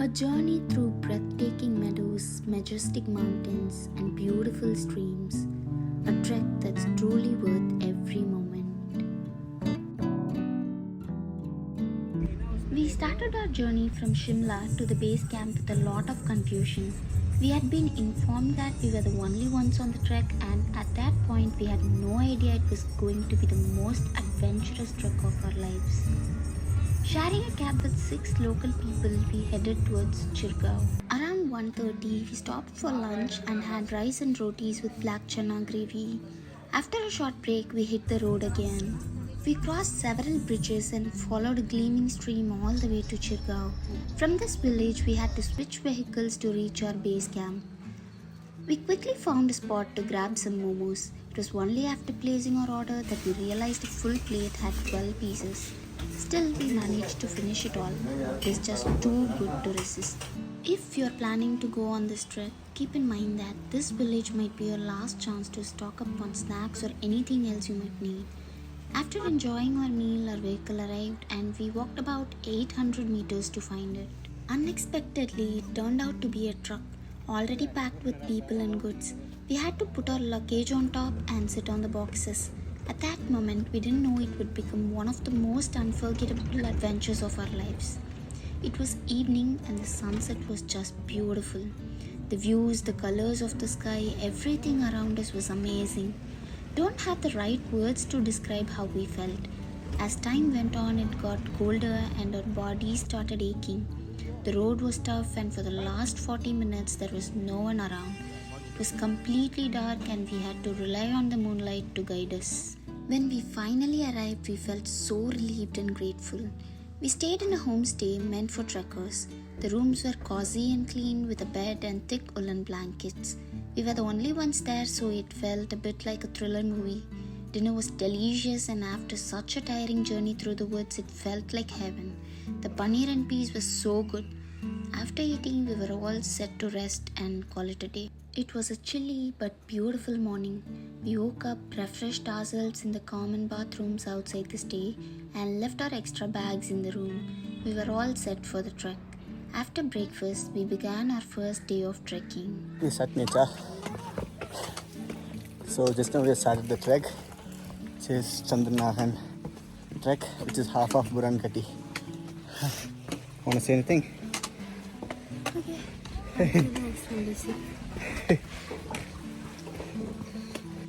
A journey through breathtaking meadows, majestic mountains, and beautiful streams. A trek that's truly worth every moment. We started our journey from Shimla to the base camp with a lot of confusion. We had been informed that we were the only ones on the trek, and at that point, we had no idea it was going to be the most adventurous trek of our lives. Sharing a cab with 6 local people, we headed towards Chirgaon. Around 1:30, we stopped for lunch and had rice and rotis with black chana gravy. After a short break, we hit the road again. We crossed several bridges and followed a gleaming stream all the way to Chirgaon. From this village, we had to switch vehicles to reach our base camp. We quickly found a spot to grab some momos. It was only after placing our order that we realized a full plate had 12 pieces. Still, we managed to finish it all. It was just too good to resist. If you're planning to go on this trek, keep in mind that this village might be your last chance to stock up on snacks or anything else you might need. After enjoying our meal, our vehicle arrived and we walked about 800 meters to find it. Unexpectedly, it turned out to be a truck, already packed with people and goods. We had to put our luggage on top and sit on the boxes. At that moment, we didn't know it would become one of the most unforgettable adventures of our lives. It was evening and the sunset was just beautiful. The views, the colors of the sky, everything around us was amazing. Don't have the right words to describe how we felt. As time went on, it got colder and our bodies started aching. The road was tough and for the last 40 minutes there was no one around. It was completely dark and we had to rely on the moonlight to guide us. When we finally arrived, we felt so relieved and grateful. We stayed in a homestay meant for trekkers. The rooms were cozy and clean with a bed and thick woolen blankets. We were the only ones there, so it felt a bit like a thriller movie. Dinner was delicious and after such a tiring journey through the woods, it felt like heaven. The paneer and peas was so good. After eating, we were all set to rest and call it a day. It was a chilly but beautiful morning. We woke up, refreshed ourselves in the common bathrooms outside the stay, and left our extra bags in the room. We were all set for the trek. After breakfast, we began our first day of trekking. It's at nature. So just now we started the trek, which is Chandranahan Trek, which is half of Buran Ghati. Want to say anything? Okay.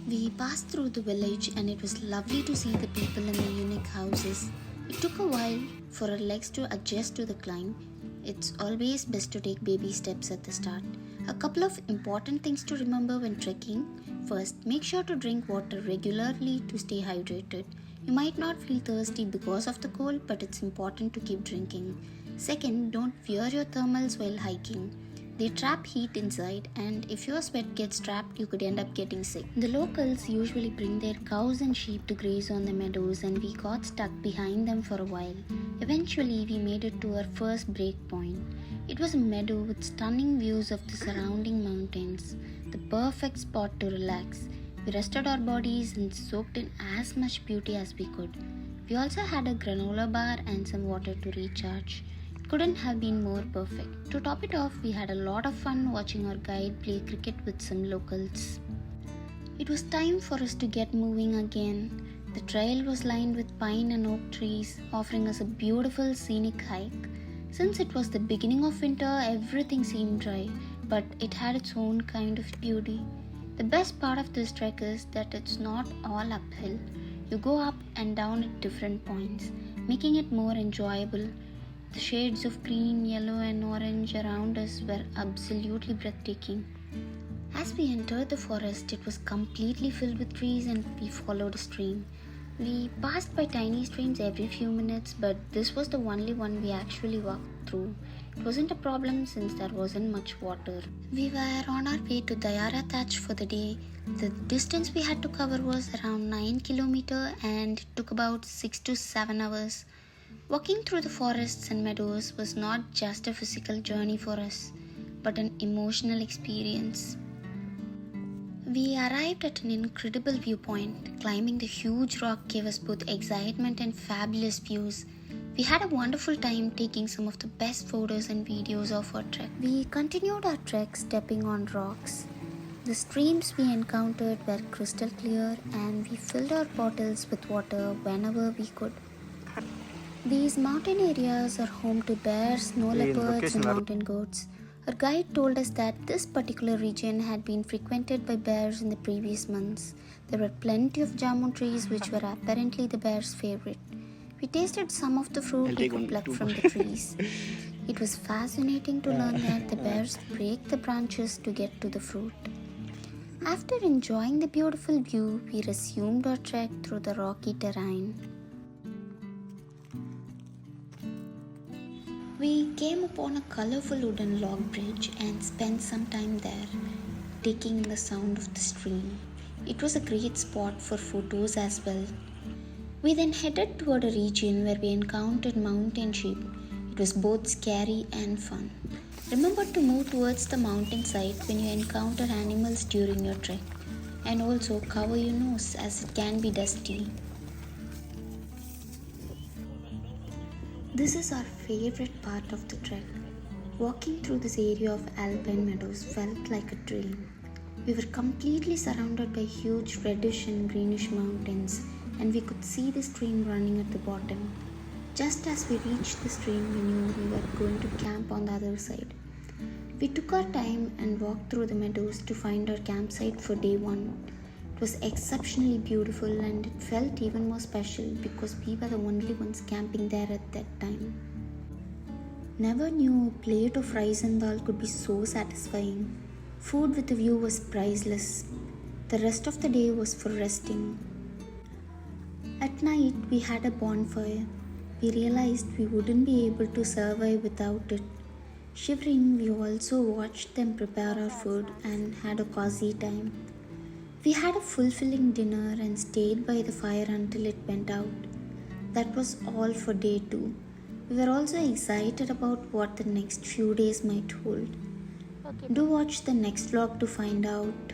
We passed through the village and it was lovely to see the people in the unique houses. It took a while for our legs to adjust to the climb. It's always best to take baby steps at the start. A couple of important things to remember when trekking. First, make sure to drink water regularly to stay hydrated. You might not feel thirsty because of the cold, but it's important to keep drinking. Second, don't wear your thermals while hiking. They trap heat inside, and if your sweat gets trapped, you could end up getting sick. The locals usually bring their cows and sheep to graze on the meadows, and we got stuck behind them for a while. Eventually, we made it to our first break point. It was a meadow with stunning views of the surrounding mountains, the perfect spot to relax. We rested our bodies and soaked in as much beauty as we could. We also had a granola bar and some water to recharge. Couldn't have been more perfect. To top it off, we had a lot of fun watching our guide play cricket with some locals. It was time for us to get moving again. The trail was lined with pine and oak trees, offering us a beautiful scenic hike. Since it was the beginning of winter, everything seemed dry, but it had its own kind of beauty. The best part of this trek is that it's not all uphill. You go up and down at different points, making it more enjoyable. The shades of green, yellow and orange around us were absolutely breathtaking. As we entered the forest, it was completely filled with trees and we followed a stream. We passed by tiny streams every few minutes, but this was the only one we actually walked through. It wasn't a problem since there wasn't much water. We were on our way to Dayara Thatch for the day. The distance we had to cover was around 9 kilometers and it took about 6 to 7 hours. Walking through the forests and meadows was not just a physical journey for us, but an emotional experience. We arrived at an incredible viewpoint. Climbing the huge rock gave us both excitement and fabulous views. We had a wonderful time taking some of the best photos and videos of our trek. We continued our trek stepping on rocks. The streams we encountered were crystal clear and we filled our bottles with water whenever we could. These mountain areas are home to bears, snow leopards and mountain goats. Our guide told us that this particular region had been frequented by bears in the previous months. There were plenty of jamun trees which were apparently the bears' favorite. We tasted some of the fruit we could pluck from the trees. It was fascinating to learn that the bears break the branches to get to the fruit. After enjoying the beautiful view, we resumed our trek through the rocky terrain. We came upon a colorful wooden log bridge and spent some time there, taking in the sound of the stream. It was a great spot for photos as well. We then headed toward a region where we encountered mountain sheep. It was both scary and fun. Remember to move towards the mountainside when you encounter animals during your trek, and also cover your nose as it can be dusty. This is our favorite part of the trek. Walking through this area of alpine meadows felt like a dream. We were completely surrounded by huge reddish and greenish mountains, and we could see the stream running at the bottom. Just as we reached the stream, we knew we were going to camp on the other side. We took our time and walked through the meadows to find our campsite for day 1. It was exceptionally beautiful and it felt even more special because we were the only ones camping there at that time. Never knew a plate of rice and dal could be so satisfying. Food with a view was priceless. The rest of the day was for resting. At night, we had a bonfire. We realized we wouldn't be able to survive without it. Shivering, we also watched them prepare our food and had a cozy time. We had a fulfilling dinner and stayed by the fire until it went out. That was all for day 2. We were also excited about what the next few days might hold. Do watch the next vlog to find out.